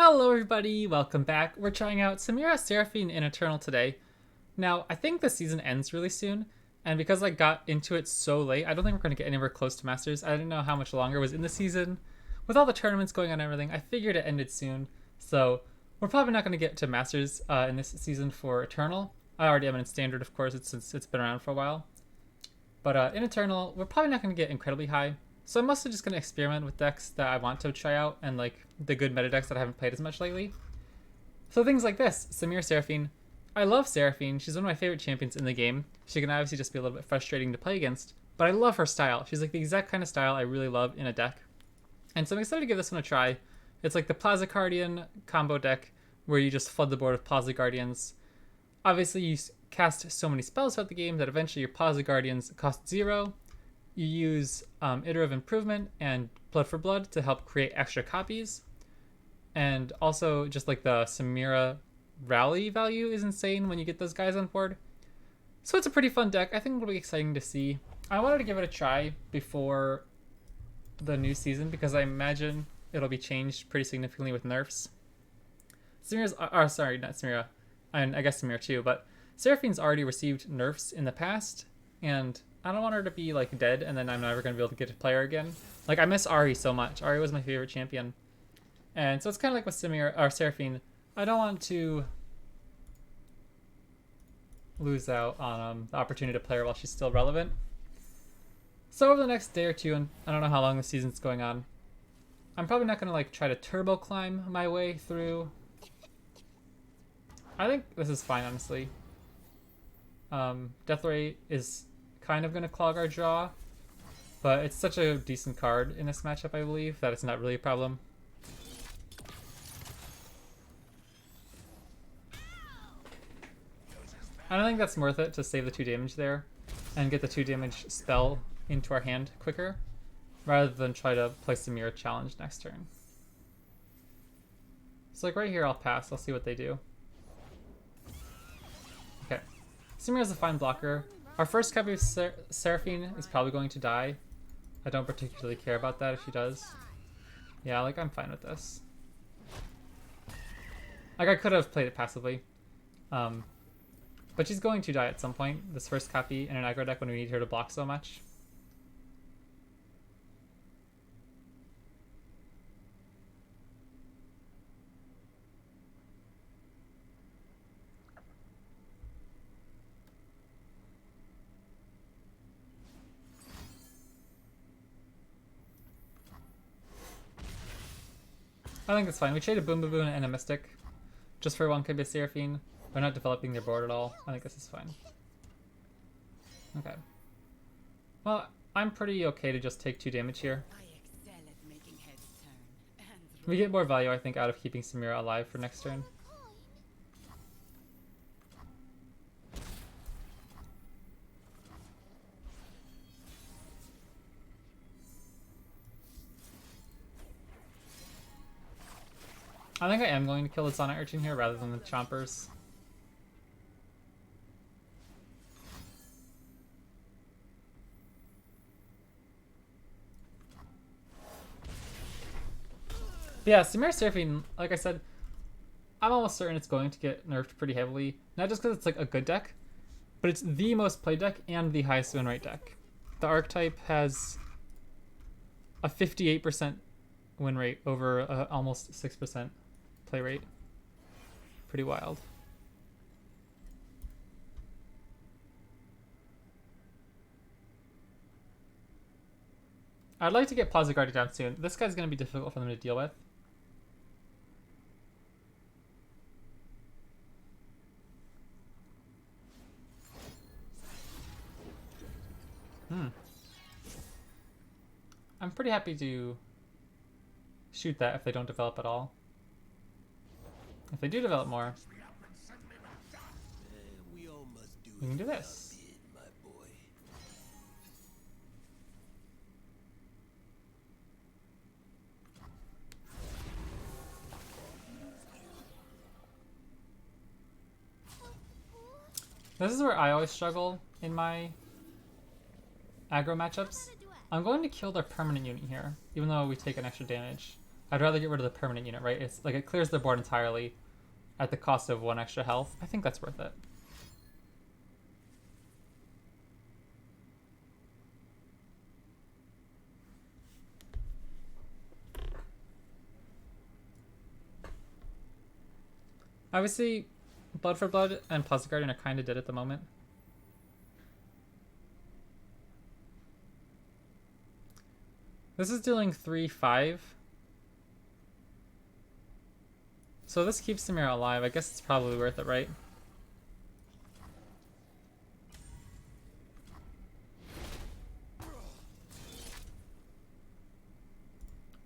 Hello everybody, welcome back. We're trying out Samira, Seraphine, and Eternal today. Now, I think the season ends really soon, and because I got into it so late, I don't think we're going to get anywhere close to Masters. I didn't know how much longer was in the season. With all the tournaments going on and everything, I figured it ended soon, so we're probably not going to get to Masters in this season for Eternal. I already am in Standard, of course, since it's been around for a while. But in Eternal, we're probably not going to get incredibly high. So I'm mostly just going to experiment with decks that I want to try out and like the good meta decks that I haven't played as much lately. So things like this, Samira Seraphine. I love Seraphine. She's one of my favorite champions in the game. She can obviously just be a little bit frustrating to play against, but I love her style. She's like the exact kind of style I really love in a deck. And so I'm excited to give this one a try. It's like the Plaza Guardian combo deck where you just flood the board with Plaza Guardians. Obviously you cast so many spells throughout the game that eventually your Plaza Guardians cost 0. You use Iterative Improvement and Blood for Blood to help create extra copies. And also, just like the Samira rally value is insane when you get those guys on board. So it's a pretty fun deck. I think it'll be exciting to see. I wanted to give it a try before the new season because I imagine it'll be changed pretty significantly with nerfs. Sorry, not Samira. And I guess Samira too, but Seraphine's already received nerfs in the past, and I don't want her to be like dead and then I'm never going to be able to get to play her again. Like, I miss Ahri so much. Ahri was my favorite champion. And so it's kind of like with Samira or Seraphine. I don't want to lose out on the opportunity to play her while she's still relevant. So over the next day or two, and I don't know how long the season's going on, I'm probably not going to like try to turbo climb my way through. I think this is fine, honestly. Death Ray is kind of going to clog our draw, but it's such a decent card in this matchup, I believe, that it's not really a problem. I don't think that's worth it to save the 2 damage there and get the 2 damage spell into our hand quicker, rather than try to play Samira challenge next turn. So like right here I'll pass, I'll see what they do. Okay, Samira's a fine blocker. Our first copy of Seraphine is probably going to die. I don't particularly care about that if she does. Yeah, like I'm fine with this. Like I could have played it passively. But she's going to die at some point, this first copy in an aggro deck when we need her to block so much. I think it's fine. We traded Boom Baboon and a Mystic just for 1 copy of Seraphine. We're not developing their board at all. I think this is fine. Okay. Well, I'm pretty okay to just take 2 damage here. We get more value, I think, out of keeping Samira alive for next turn. I think I am going to kill the Sonnet Urchin here rather than the Chompers. But yeah, Samira Seraphine, like I said, I'm almost certain it's going to get nerfed pretty heavily. Not just because it's like a good deck, but it's the most played deck and the highest win rate deck. The archetype has a 58% win rate over almost 6% play rate. Pretty wild. I'd like to get Plaza Guardian down soon. This guy's going to be difficult for them to deal with. I'm pretty happy to shoot that if they don't develop at all. If they do develop more, we can do this. This is where I always struggle in my aggro matchups. I'm going to kill their permanent unit here, even though we take an extra damage. I'd rather get rid of the permanent unit, right? It's like it clears the board entirely at the cost of 1 extra health. I think that's worth it. Obviously, Blood for Blood and Plaza Guardian are kind of dead at the moment. This is dealing 3-5. So this keeps Samira alive. I guess it's probably worth it, right?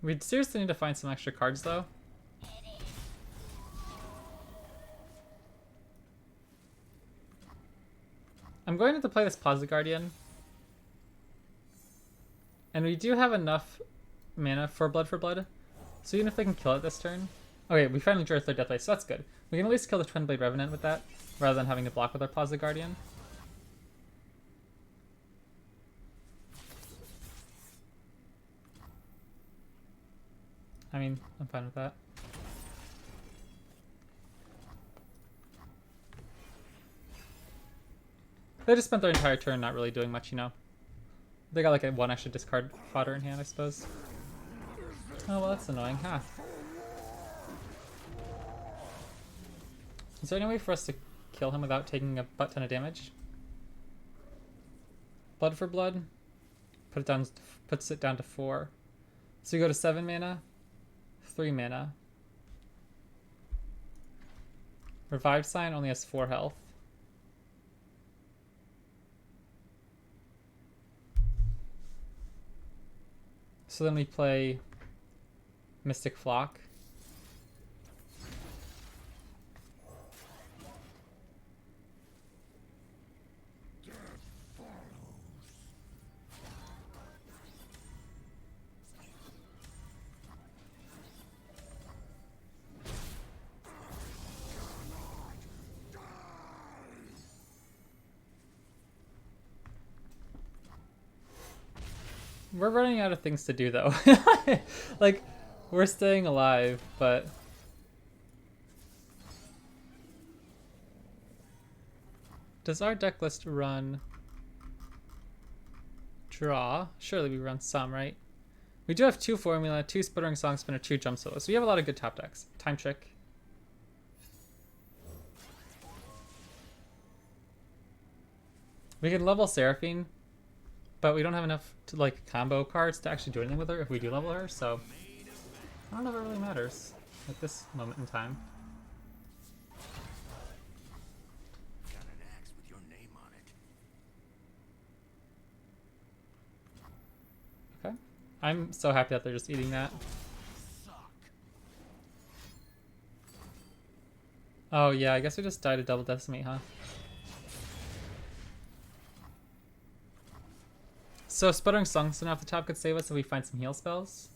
We seriously need to find some extra cards, though. I'm going to play this Plaza Guardian. And we do have enough mana for Blood. So even if they can kill it this turn... Okay, we finally drew a 3rd Deathlight, so that's good. We can at least kill the Twin Blade Revenant with that, rather than having to block with our Plaza Guardian. I mean, I'm fine with that. They just spent their entire turn not really doing much, you know. They got like a 1 extra discard fodder in hand, I suppose. Oh, well, that's annoying, huh? Is there any way for us to kill him without taking a butt ton of damage? Blood for Blood puts it down to 4. So you go to 7 mana, 3 mana. Revived Sign only has 4 health. So then we play Mystic Flock. We're running out of things to do, though. Like, we're staying alive, but... Does our deck list run... Draw? Surely we run some, right? We do have 2 Formula, 2 Sputtering Song Spinner, 2 Jump Solo, so we have a lot of good top decks. Time Trick. We can level Seraphine, but we don't have enough to like combo cards to actually do anything with her if we do level her, so I don't know if it really matters at this moment in time. Got an axe with your name on it. Okay. I'm so happy that they're just eating that. Oh yeah, I guess we just died to double decimate, huh? So Sputtering Songspinner off the top could save us if we find some heal spells.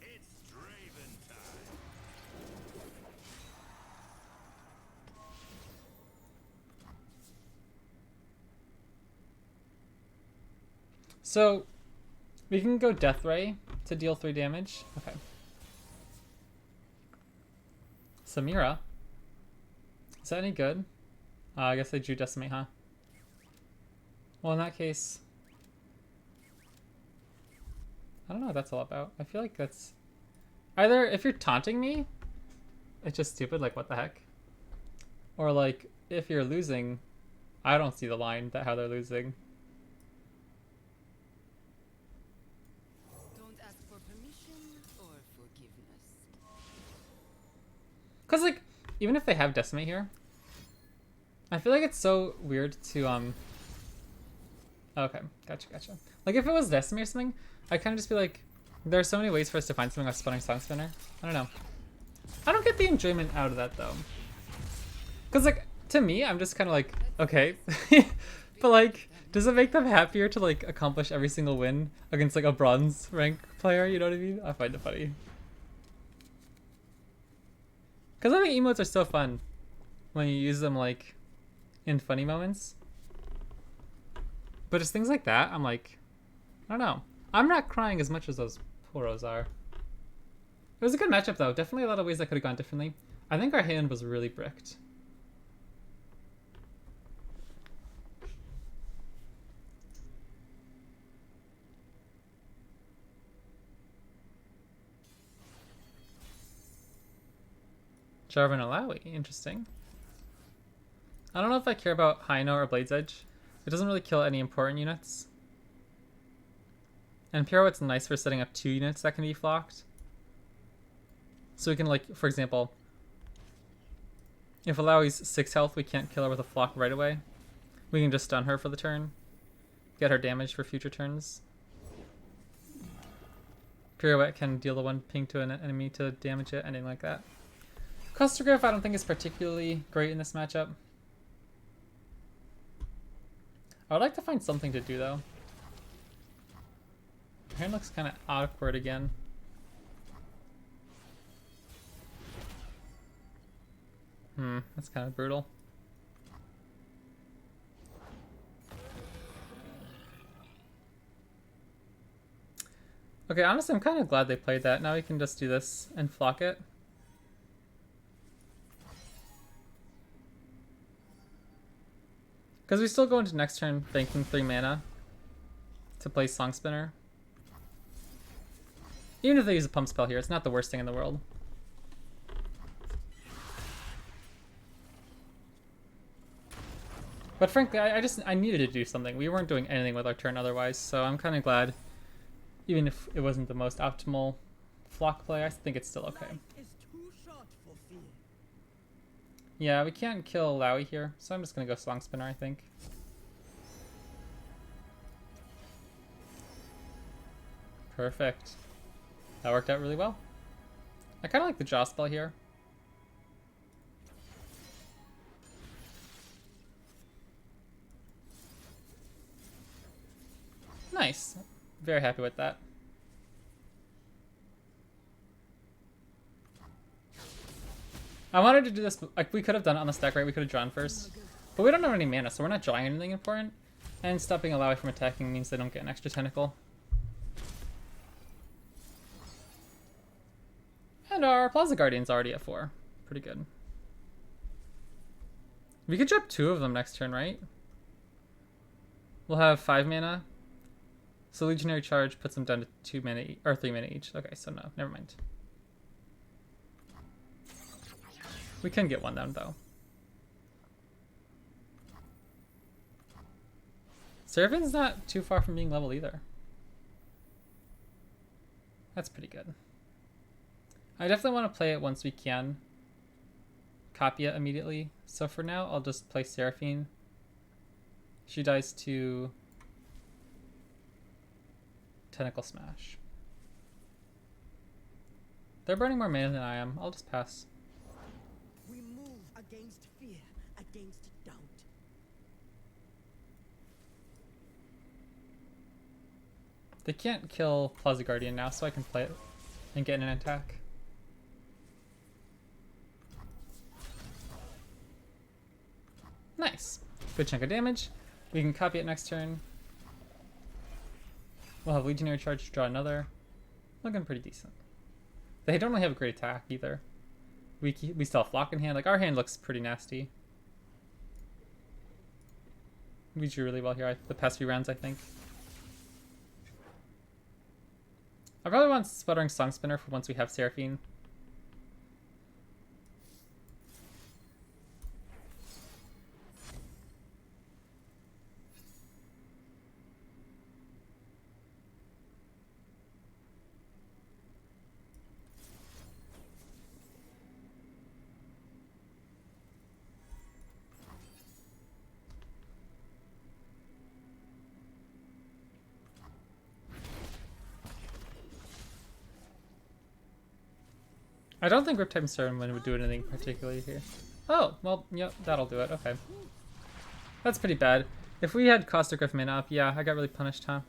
It's Draven time. So we can go Death Ray to deal 3 damage. Okay. Samira. Is that any good? I guess they drew Decimate, huh? Well, in that case... I don't know what that's all about. I feel like that's... Either if you're taunting me, it's just stupid, like what the heck? Or like, if you're losing, I don't see the line that how they're losing. Don't ask for permission or forgiveness. Because like, even if they have Decimate here, I feel like it's so weird to, Okay, gotcha. Like if it was Decimate or something, I'd kind of just be like, there are so many ways for us to find something with Sputtering Song Spinner. I don't know. I don't get the enjoyment out of that though. Because like, to me, I'm just kind of like, okay. But like, Does it make them happier to like accomplish every single win against like a bronze rank player? You know what I mean? I find it funny. Because I think emotes are so fun when you use them like in funny moments. But it's things like that, I'm like, I don't know. I'm not crying as much as those poros are. It was a good matchup though. Definitely a lot of ways that could have gone differently. I think our hand was really bricked. Jarvan Alawi, interesting. I don't know if I care about Haino or Blade's Edge. It doesn't really kill any important units. And Pirouette's nice for setting up 2 units that can be flocked. So we can, like, for example, if Alawi's 6 health, we can't kill her with a flock right away. We can just stun her for the turn. Get her damage for future turns. Pirouette can deal the 1 ping to an enemy to damage it, anything like that. Cluster Griff I don't think is particularly great in this matchup. I would like to find something to do though. Her hand looks kind of awkward again. That's kind of brutal. Okay, honestly, I'm kind of glad they played that. Now we can just do this and flock it. Because we still go into next turn banking 3 mana to play Song Spinner. Even if they use a pump spell here, it's not the worst thing in the world. But frankly, I needed to do something. We weren't doing anything with our turn otherwise, so I'm kind of glad. Even if it wasn't the most optimal flock play, I think it's still okay. Yeah, we can't kill Lowy here, so I'm just gonna go Song Spinner, I think. Perfect. That worked out really well. I kind of like the Jaw spell here. Nice. Very happy with that. I wanted to do this, like we could have done it on the stack, right? We could have drawn first. But we don't have any mana, so we're not drawing anything important. And stopping Alawi from attacking means they don't get an extra tentacle. And our Plaza Guardian's already at 4. Pretty good. We could drop 2 of them next turn, right? We'll have 5 mana. So Legionary Charge puts them down to 2 mana or 3 mana each. Okay, so no, never mind. We can get 1 down though. Seraphine's not too far from being level either. That's pretty good. I definitely want to play it once we can copy it immediately. So for now, I'll just play Seraphine. She dies to Tentacle Smash. They're burning more mana than I am. I'll just pass. We move against fear, against doubt. They can't kill Plaza Guardian now, so I can play it and get in an attack. Nice. Good chunk of damage. We can copy it next turn. We'll have Legionary Charge to draw another. Looking pretty decent. They don't really have a great attack either. We still have Flock in hand. Like, our hand looks pretty nasty. We drew really well here the past few rounds, I think. I probably want Sputtering Song Spinner for once we have Seraphine. I don't think Riptide Sermon would do anything particularly here. Oh, well, yep, that'll do it. Okay. That's pretty bad. If we had Caustic Rift mana up, yeah, I got really punished, huh?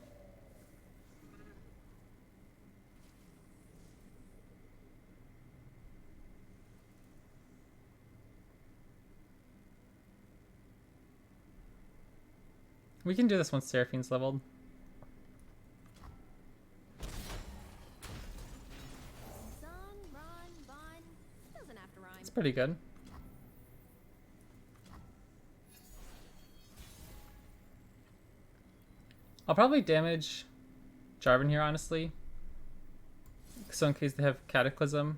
We can do this once Seraphine's leveled. Song, run, bun. Doesn't have to rhyme. It's pretty good. I'll probably damage Jarvan here, honestly. So in case they have Cataclysm.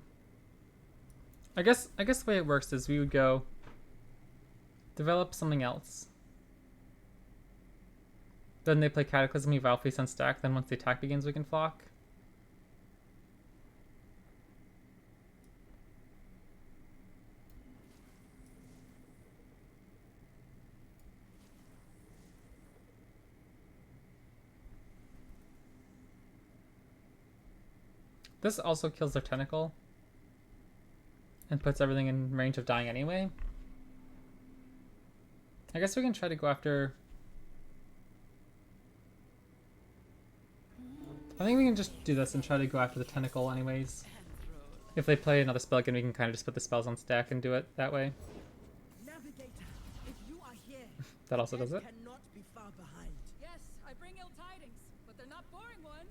I guess the way it works is we would go develop something else. Then they play Cataclysm, we Vow Face on stack, then once the attack begins we can flock. This also kills their tentacle and puts everything in range of dying anyway. I guess we can try to go after... I think we can just do this and try to go after the tentacle anyways. If they play another spell again, we can kind of just put the spells on stack and do it that way. Navigator, if you are here, That also does it. cannot be far behind. Yes, I bring ill tidings, but they're not boring ones.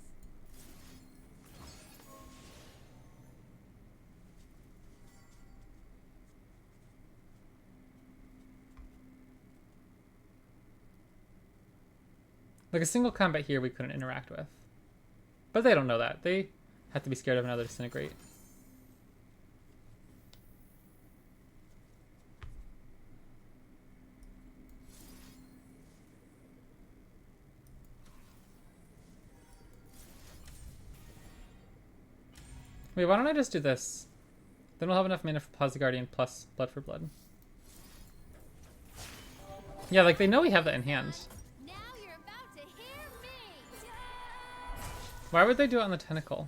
Like a single combat here we couldn't interact with. But they don't know that. They have to be scared of another Disintegrate. Wait, why don't I just do this? Then we'll have enough mana for Plasma Guardian plus Blood for Blood. Yeah, like they know we have that in hand. Now you're about to hear me. Why would they do it on the tentacle?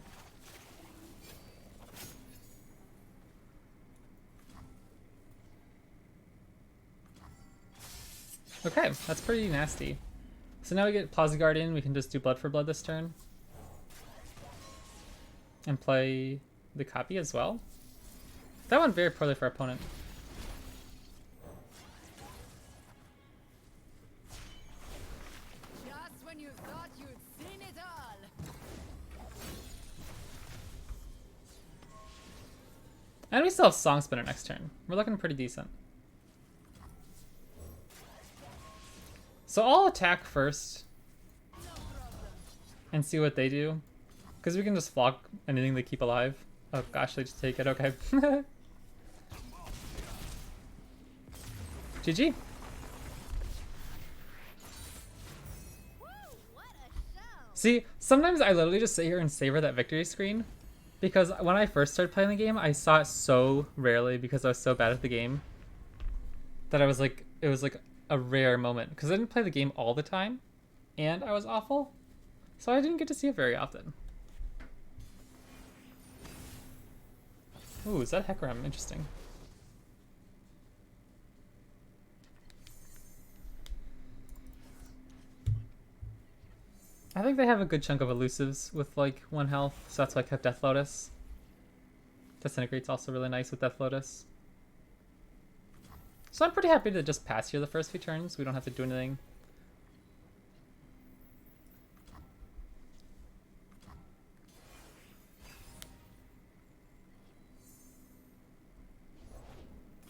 Okay, that's pretty nasty. So now we get Plasma Guardian, we can just do Blood for Blood this turn. And play the copy as well. That went very poorly for our opponent. Just when you thought you'd seen it all. And we still have Song Spinner next turn. We're looking pretty decent. So I'll attack first and see what they do. Because we can just flock anything they keep alive. Oh gosh, they just take it, okay. GG. Woo, what a show. See, sometimes I literally just sit here and savor that victory screen. Because when I first started playing the game, I saw it so rarely because I was so bad at the game. That I was like, it was like a rare moment. Because I didn't play the game all the time. And I was awful. So I didn't get to see it very often. Ooh, is that Hecarim? Interesting. I think they have a good chunk of elusives with like 1 health, so that's why I kept Death Lotus. Disintegrate's also really nice with Death Lotus. So I'm pretty happy to just pass here the first few turns. We don't have to do anything.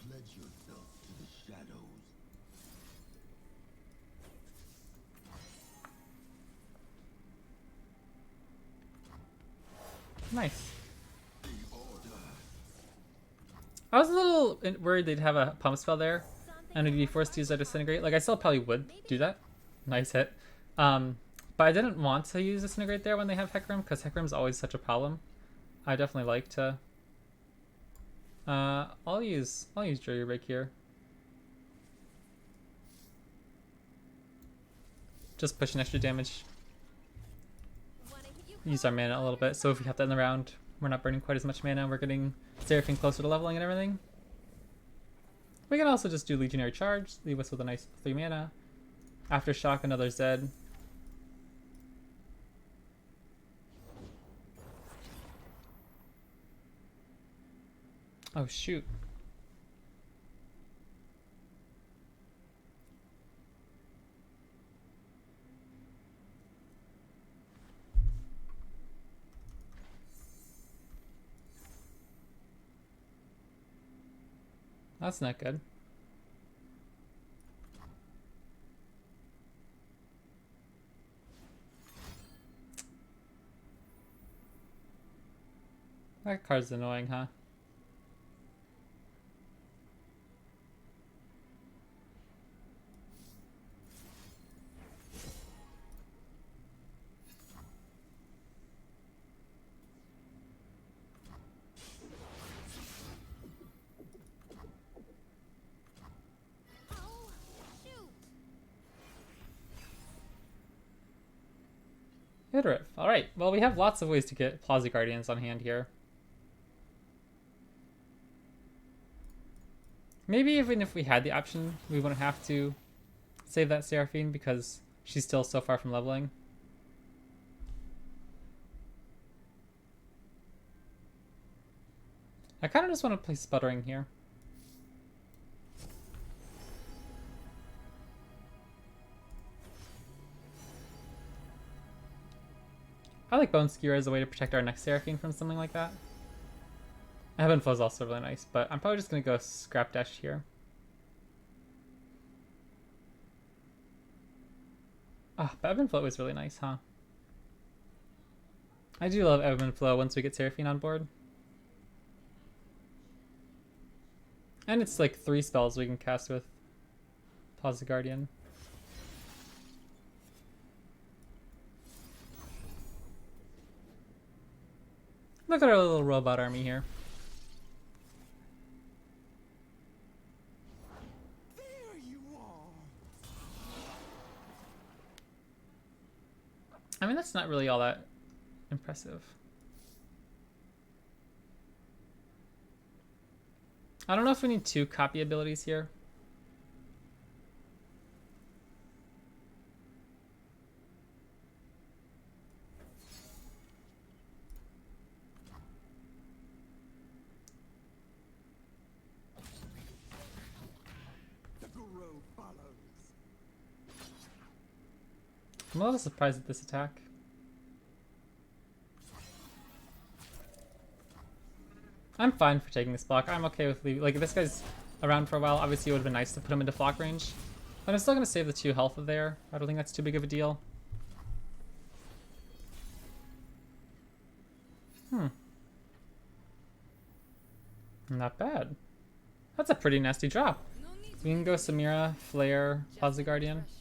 Pledge yourself to the shadows. Nice. I was a little worried they'd have a pump spell there and we'd be forced to use a Disintegrate. Like, I still probably would do that. Nice hit. But I didn't want to use Disintegrate there when they have Hecarim, because Hecarim's always such a problem. I definitely like to... I'll use Jury Rig here. Just pushing extra damage. Use our mana a little bit, so if we have that in the round, we're not burning quite as much mana. We're getting Seraphine closer to leveling and everything. We can also just do Legionary Charge, leave us with a nice 3 mana. Aftershock, another Zed. Oh shoot. That's not good. That card's annoying, huh? Oh, shoot. Good riff. Alright, well we have lots of ways to get Plaza Guardians on hand here. Maybe even if we had the option, we wouldn't have to save that Seraphine because she's still so far from leveling. I kind of just want to play Sputtering here. I like Bone Skewer as a way to protect our next Seraphine from something like that. Heaven Flow is also really nice, but I'm probably just going to go Scrap Dash here. Ah, but Ebb and Flow is really nice, huh? I do love Ebb and Flow once we get Seraphine on board. And it's like 3 spells we can cast with Plaza Guardian. Look at our little robot army here. There you are. I mean, that's not really all that impressive. I don't know if we need 2 copy abilities here. The guru follows. I'm a little surprised at this attack. I'm fine for taking this block. I'm okay with leaving. Like, if this guy's around for a while, obviously it would have been nice to put him into flock range. But I'm still going to save the 2 health there. I don't think that's too big of a deal. Not bad. That's a pretty nasty drop. No need to We can go Samira, Flare, just Plaza Guardian. expression.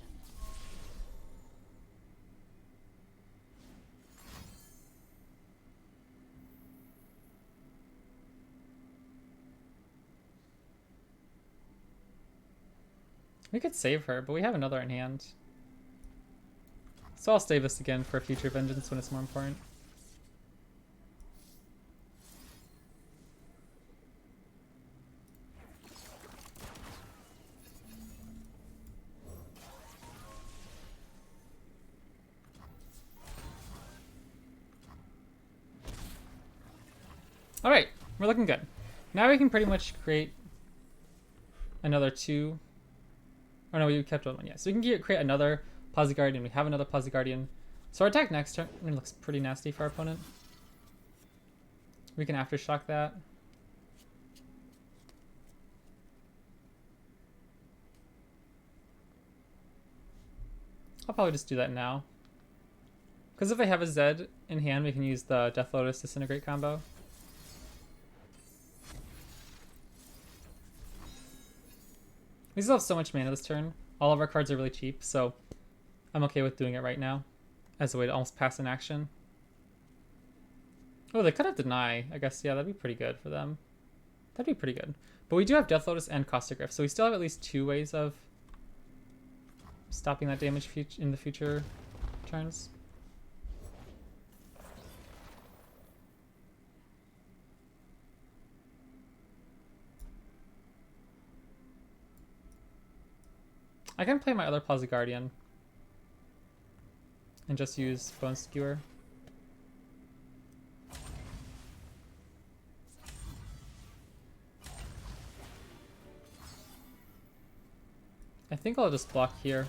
We could save her, but we have another in hand. So I'll save this again for future vengeance when it's more important. Alright, we're looking good. Now we can pretty much create another 2. Oh no, we kept one. Yeah, so we can create another Plaza Guardian. We have another Plaza Guardian. So our attack next turn looks pretty nasty for our opponent. We can Aftershock that. I'll probably just do that now. Because if I have a Zed in hand, we can use the Death Lotus Disintegrate combo. We still have so much mana this turn. All of our cards are really cheap, so I'm okay with doing it right now as a way to almost pass an action. Oh, they could have Deny. I guess, yeah, that'd be pretty good for them. That'd be pretty good. But we do have Death Lotus and Caustic Rift, so we still have at least 2 ways of stopping that damage in the future turns. I can play my other Plaza Guardian and just use Bone Skewer. I think I'll just block here.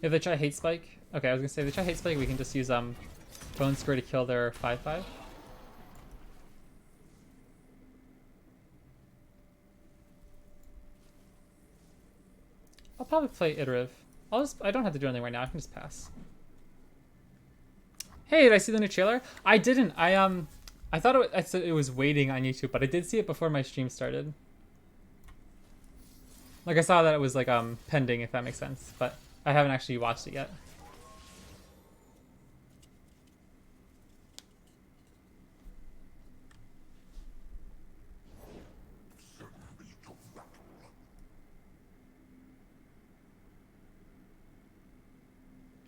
If they try Hate Spike, okay, I was gonna say if they try Hate Spike, we can just use Bone Skewer to kill their 5/5. I'll probably play Iterative. I don't have to do anything right now. I can just pass. Hey, did I see the new trailer? I didn't. I thought I said it was waiting on YouTube, but I did see it before my stream started. Like I saw that it was like pending, if that makes sense, but I haven't actually watched it yet.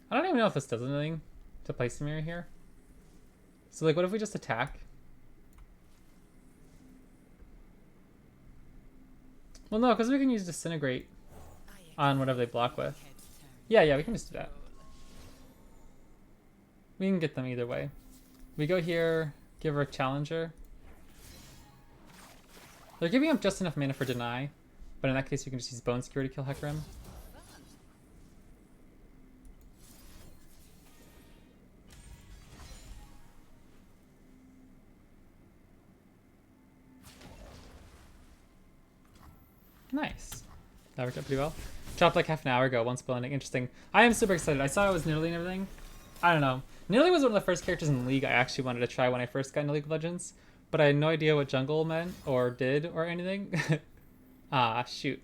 I don't even know if this does anything to play Samira here. So like, what if we just attack? Well, no, because we can use Disintegrate on whatever they block with. Yeah, we can just do that. We can get them either way. We go here, give her a Challenger. They're giving up just enough mana for Deny, but in that case, we can just use Bone Skewer to kill Hecarim. Nice. That worked out pretty well. Chopped like half an hour ago, once blending. Interesting. I am super excited. I saw it was Nidalee and everything. I don't know. Nidalee was one of the first characters in the league I actually wanted to try when I first got into League of Legends, but I had no idea what jungle meant or did or anything. Ah, shoot.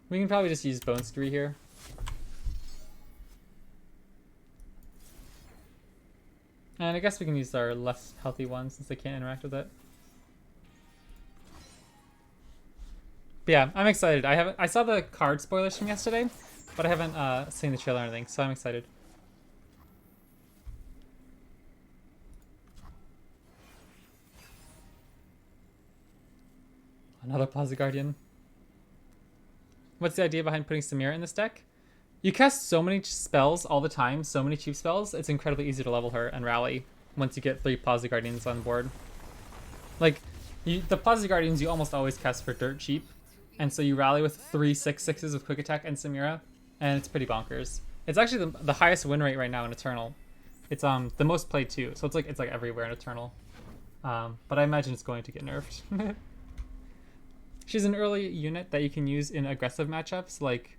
We can probably just use Bone Skewer here. And I guess we can use our less healthy one since they can't interact with it. But yeah, I'm excited. I saw the card spoilers from yesterday, but I haven't seen the trailer or anything, so I'm excited. Another Plaza Guardian. What's the idea behind putting Samira in this deck? You cast so many spells all the time, so many cheap spells, it's incredibly easy to level her and rally once you get 3 Plaza Guardians on board. Like, the Plaza Guardians you almost always cast for dirt cheap, and so you rally with 3 6/6s with Quick Attack and Samira, and it's pretty bonkers. It's actually the highest win rate right now in Eternal. It's the most played too, so it's like everywhere in Eternal. But I imagine it's going to get nerfed. She's an early unit that you can use in aggressive matchups, like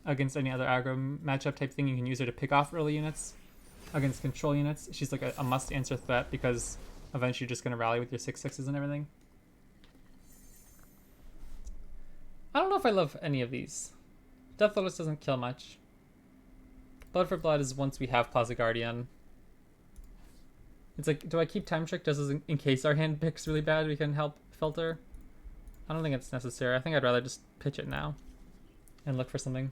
against any other aggro matchup type thing. You can use her to pick off early units against control units. She's like a must-answer threat because eventually you're just going to rally with your 6/6s and everything. I don't know if I love any of these. Death Lotus doesn't kill much. Blood for Blood is once we have Plaza Guardian. It's like, do I keep Time Trick just in case our hand picks really bad, we can help filter? I don't think it's necessary. I think I'd rather just pitch it now and look for something.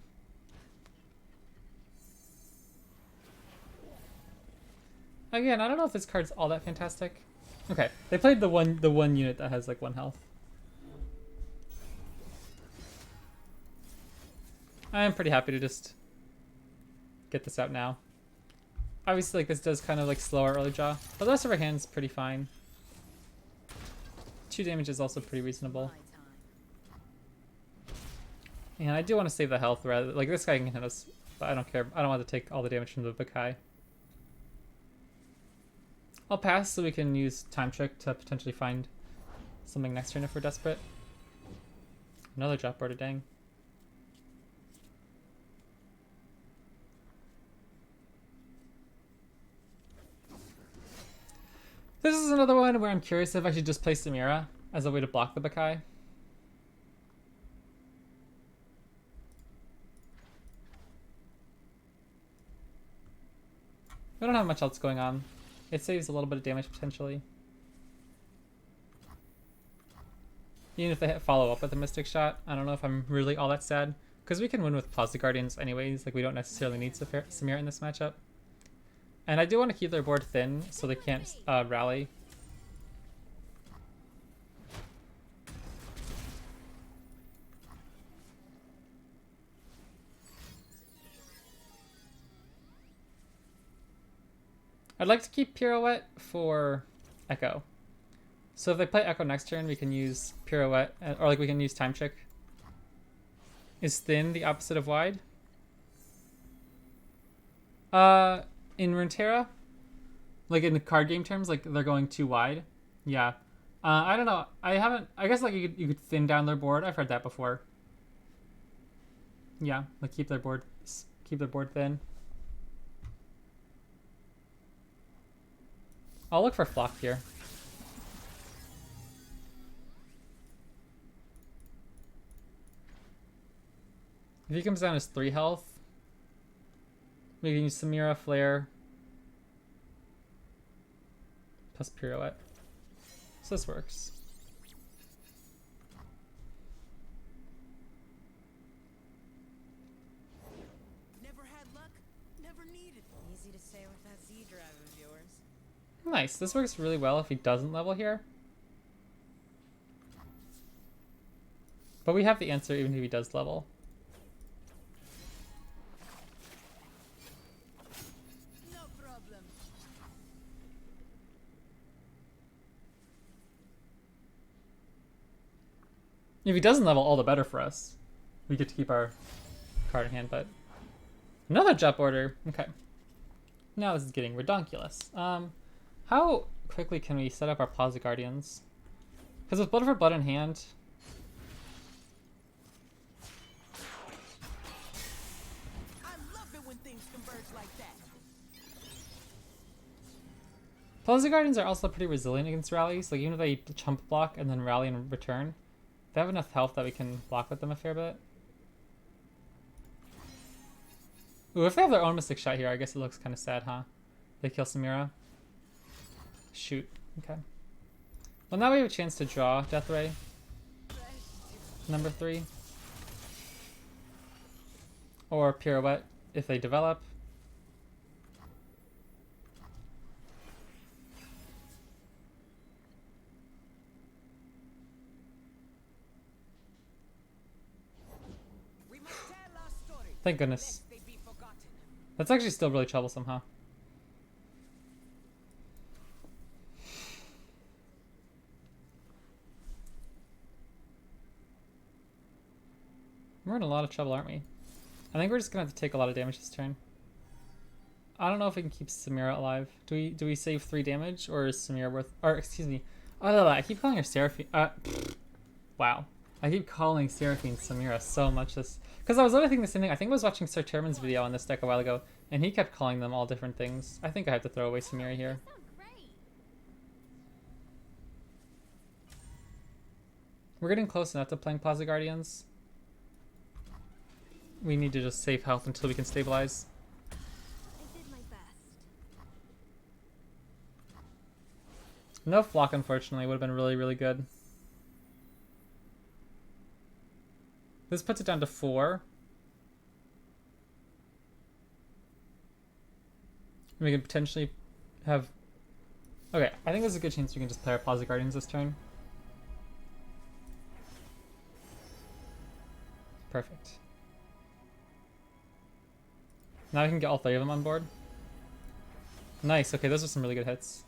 Again, I don't know if this card's all that fantastic. Okay, they played the one unit that has like 1 health. I am pretty happy to just get this out now. Obviously, like, this does kind of like slow our early draw, but the rest of our hand's pretty fine. 2 damage is also pretty reasonable. And I do want to save the health rather, like, this guy can hit us, but I don't care. I don't want to take all the damage from the Bakai. I'll pass so we can use Time Trick to potentially find something next turn if we're desperate. Another drop border, dang. This is another one where I'm curious if I should just play Samira as a way to block the Bakai. We don't have much else going on. It saves a little bit of damage potentially. Even if they follow up with a Mystic Shot, I don't know if I'm really all that sad. because we can win with Plaza Guardians anyways. Like, we don't necessarily need Samira in this matchup. And I do want to keep their board thin so they can't rally. I'd like to keep Pirouette for Echo. So if they play Echo next turn, we can use Pirouette, or like we can use Time Trick. Is thin the opposite of wide? In Runeterra? Like in the card game terms, like they're going too wide? Yeah. I don't know. I guess like you could thin down their board. I've heard that before. Yeah, like keep their board thin. I'll look for Flock here. If he comes down as 3 health, we can use Samira, Flare, plus Pirouette. So this works. Never had luck, never needed. Easy to say with that Z drive of yours. Nice. This works really well if he doesn't level here. But we have the answer even if he does level. No problem. If he doesn't level, all the better for us. We get to keep our card in hand, but... Another jump order. Okay. Now this is getting redonkulous. How quickly can we set up our Plaza Guardians? Because with Blood for Blood in hand... I love it when things converge like that. Plaza Guardians are also pretty resilient against rallies. Like even if they chump block and then rally in return, they have enough health that we can block with them a fair bit. Ooh, if they have their own Mystic Shot here, I guess it looks kind of sad, huh? They kill Samira. Shoot. Okay. Well, now we have a chance to draw Death Ray. Number 3. Or Pirouette if they develop. We must tell our story. Thank goodness. Lest they be forgotten. That's actually still really troublesome, huh? We're in a lot of trouble, aren't we? I think we're just gonna have to take a lot of damage this turn. I don't know if we can keep Samira alive. Do we save 3 damage, or is Samira worth? Or excuse me, oh, I keep calling her Seraphine. Wow, I keep calling Seraphine Samira so much this because I was literally thinking the same thing. I think I was watching Sir Terman's video on this deck a while ago, and he kept calling them all different things. I think I have to throw away Samira here. So great. We're getting close enough to playing Plaza Guardians. We need to just save health until we can stabilize. I did my best. No Flock, unfortunately, would have been really, really good. This puts it down to 4. We can potentially have... Okay, I think there's a good chance we can just play our Plaza Guardians this turn. Perfect. Now we can get all 3 of them on board. Nice, okay, those are some really good hits.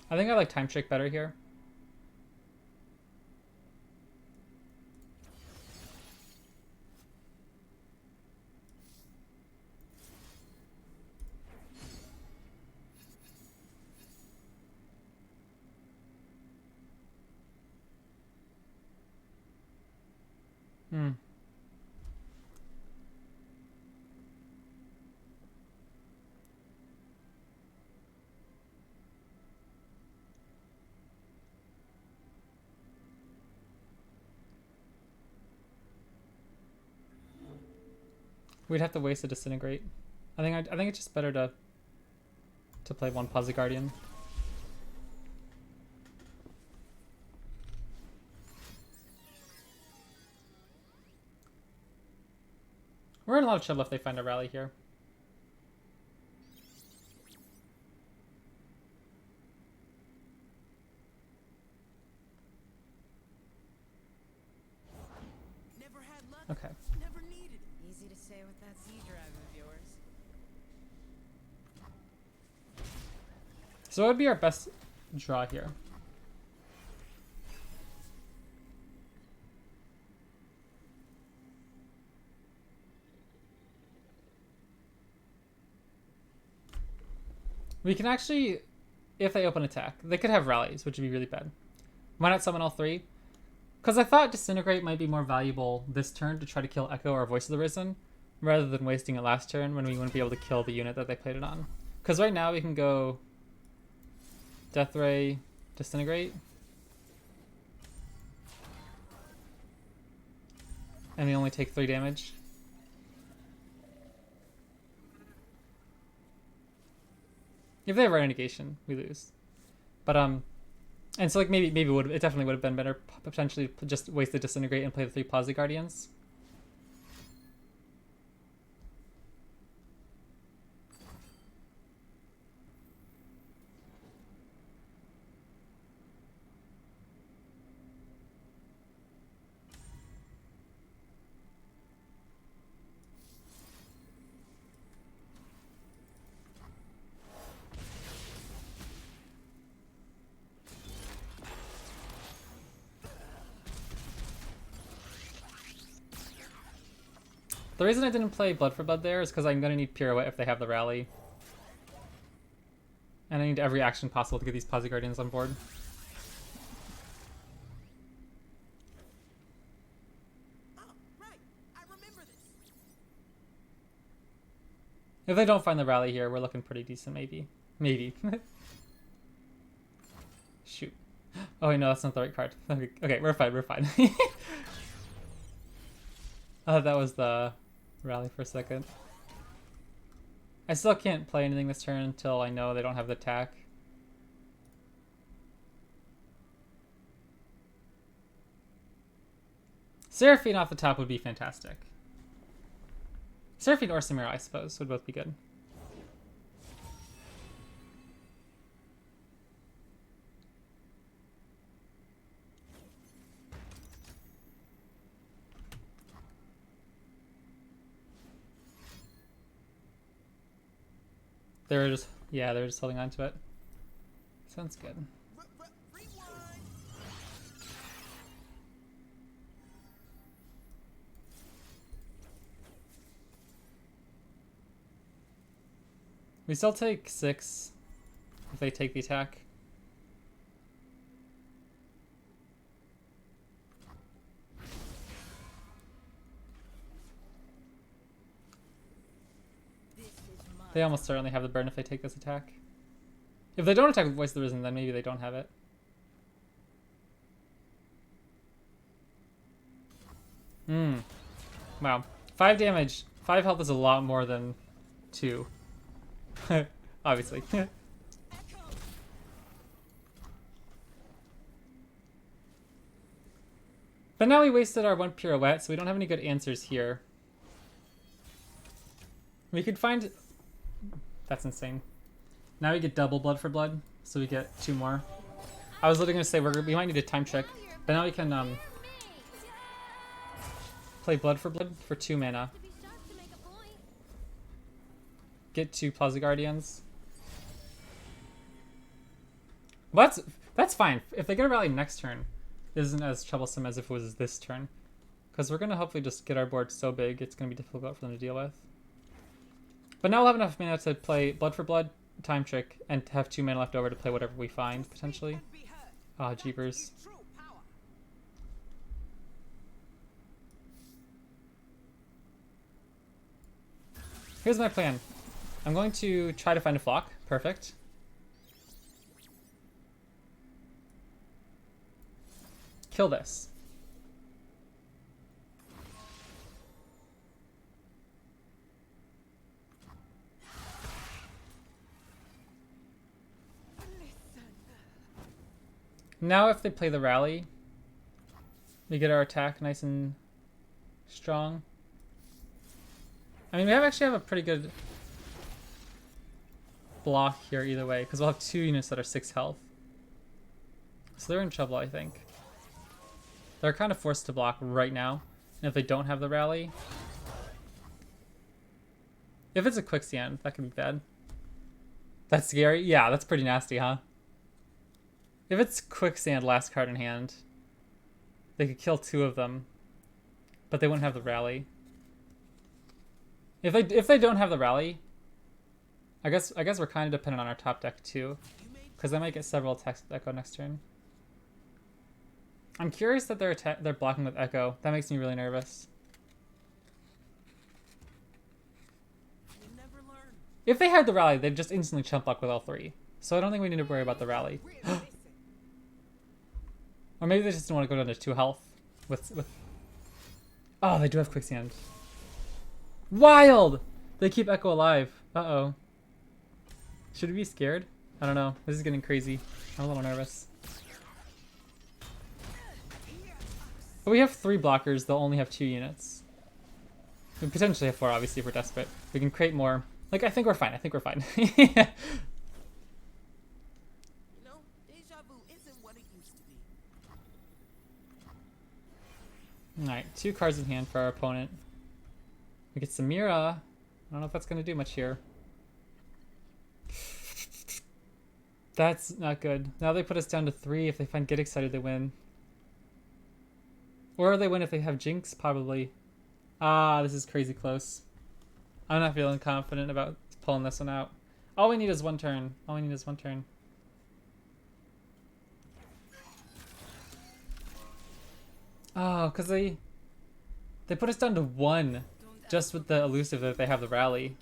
I think I like Time Trick better here. Hmm. We'd have to waste a Disintegrate. I think it's just better to play one Plaza Guardian. We're in a lot of trouble if they find a rally here. Never had luck. Okay. Never needed it. Easy to say with that Z drive of yours. So what would be our best draw here? We can actually, if they open attack, they could have rallies, which would be really bad. Why not summon all three? Because I thought Disintegrate might be more valuable this turn to try to kill Echo or Voice of the Risen, rather than wasting it last turn when we wouldn't be able to kill the unit that they played it on. Because right now we can go Death Ray, Disintegrate. And we only take 3 damage. If they have Rare Negation, we lose. But and so like maybe it definitely would have been better potentially to just waste the Disintegrate and play the 3 Posi Guardians. The reason I didn't play Blood for Blood there is because I'm going to need Pirouette if they have the rally. And I need every action possible to get these Posi Guardians on board. Oh, right. I remember this. If they don't find the rally here, we're looking pretty decent, maybe. Maybe. Shoot. Oh, wait, no, that's not the right card. Okay, we're fine, we're fine. That was the rally for a second. I still can't play anything this turn until I know they don't have the attack. Seraphine off the top would be fantastic. Seraphine or Samira, I suppose, would both be good. They're just, yeah, they're just holding on to it. Sounds good. Rewind. We still take 6 if they take the attack. They almost certainly have the burn if they take this attack. If they don't attack with Voice of the Risen, then maybe they don't have it. Wow. 5 damage. 5 health is a lot more than 2. Obviously. But now we wasted our 1 Pirouette, so we don't have any good answers here. We could find... That's insane. Now we get double Blood for Blood, so we get 2 more. I was literally going to say we might need a time check, but now we can play Blood for 2 mana. Get 2 Plaza Guardians. Well, that's fine. If they get a rally next turn, it isn't as troublesome as if it was this turn. Because we're going to hopefully just get our board so big, it's going to be difficult for them to deal with. But now we'll have enough mana to play Blood for Blood, Time Trick, and have 2 mana left over to play whatever we find, potentially. Ah, jeepers. Here's my plan. I'm going to try to find a flock. Perfect. Kill this. Now if they play the rally, we get our attack nice and strong. I mean, we actually have a pretty good block here either way, because we'll have 2 units that are 6 health. So they're in trouble, I think. They're kind of forced to block right now. And if they don't have the rally... If it's a quicksand, that could be bad. That's scary? Yeah, that's pretty nasty, huh? If it's quicksand last card in hand, they could kill 2 of them. But they wouldn't have the rally. If they don't have the rally, I guess we're kind of dependent on our top deck too, because they might get several attacks with Echo next turn. I'm curious that they're blocking with Echo. That makes me really nervous. You never learn. If they had the rally, they'd just instantly chump block with all 3. So I don't think we need to worry about the rally. Or maybe they just don't want to go down to 2 health with. Oh, they do have quicksand. Wild! They keep Echo alive. Uh-oh. Should we be scared? I don't know. This is getting crazy. I'm a little nervous. But we have 3 blockers. They'll only have 2 units. We potentially have 4, obviously, if we're desperate. We can create more. Like, I think we're fine. I think we're fine. You know, deja vu isn't what it used to be. Alright, 2 cards in hand for our opponent. We get Samira. I don't know if that's going to do much here. That's not good. Now they put us down to 3. If they find Get Excited, they win. Or they win if they have Jinx, probably. Ah, this is crazy close. I'm not feeling confident about pulling this one out. All we need is 1 turn. All we need is 1 turn. Oh, because they put us down to 1 just with the elusive that they have the rally.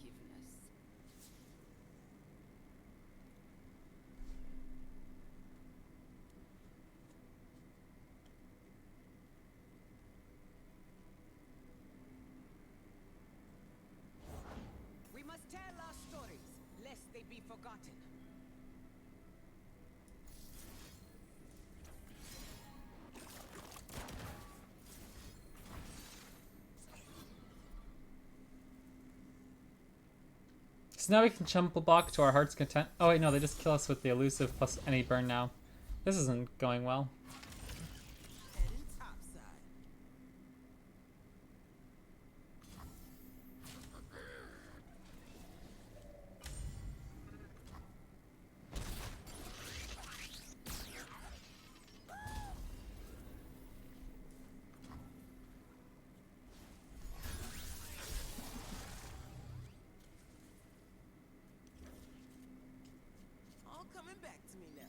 We must tell our stories, lest they be forgotten. So now we can chump block to our heart's content. Oh wait, no, they just kill us with the elusive plus any burn now. This isn't going well. Heading topside. All coming back to me now.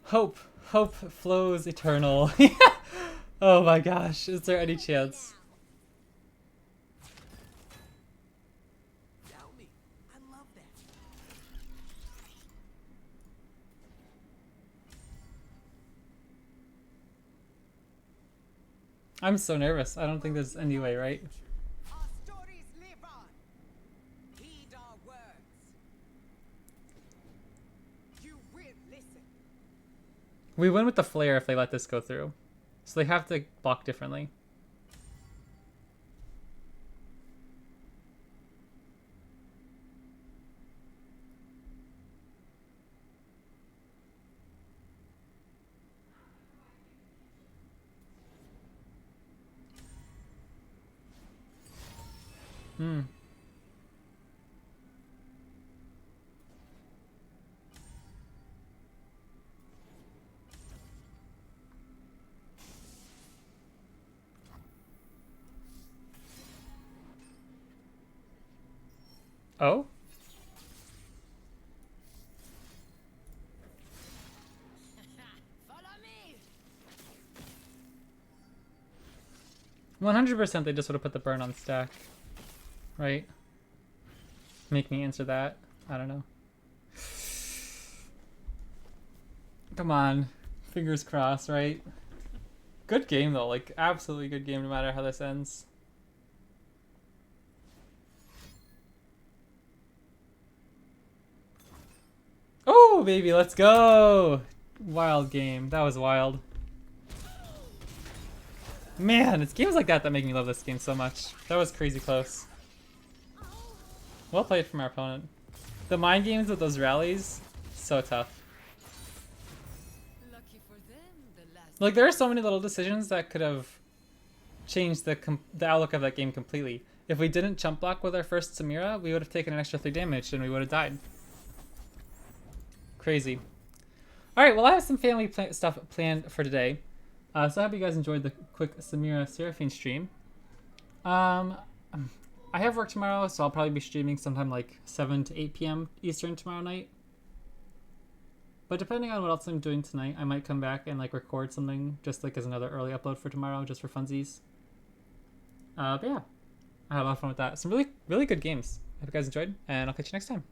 Hope. Hope flows eternal. Oh my gosh, is there any chance? Doubt me. I love that. I'm so nervous. I don't think there's any way, right? Our stories live on. Heed our words. You will listen. We win with the flare if they let this go through. So they have to block differently. Hmm. Oh? Follow me. 100% they just would have put the burn on stack. Right? Make me answer that. I don't know. Come on. Fingers crossed, right? Good game though. Like, absolutely good game no matter how this ends. Oh! Woo, baby, let's go. Wild game. That was wild. Man, it's games like that that make me love this game so much. That was crazy close. Well played from our opponent. The mind games with those rallies, so tough. Lucky for them, the last Like, there are so many little decisions that could have changed the outlook of that game completely. If we didn't chump block with our first Samira, we would have taken an extra 3 damage and we would have died. Crazy. Alright, well I have some family stuff planned for today. So I hope you guys enjoyed the quick Samira Seraphine stream. I have work tomorrow, so I'll probably be streaming sometime like 7 to 8 p.m. Eastern tomorrow night. But depending on what else I'm doing tonight, I might come back and like record something just like as another early upload for tomorrow, just for funsies. But yeah, I had a lot of fun with that. Some really, really good games. I hope you guys enjoyed, and I'll catch you next time.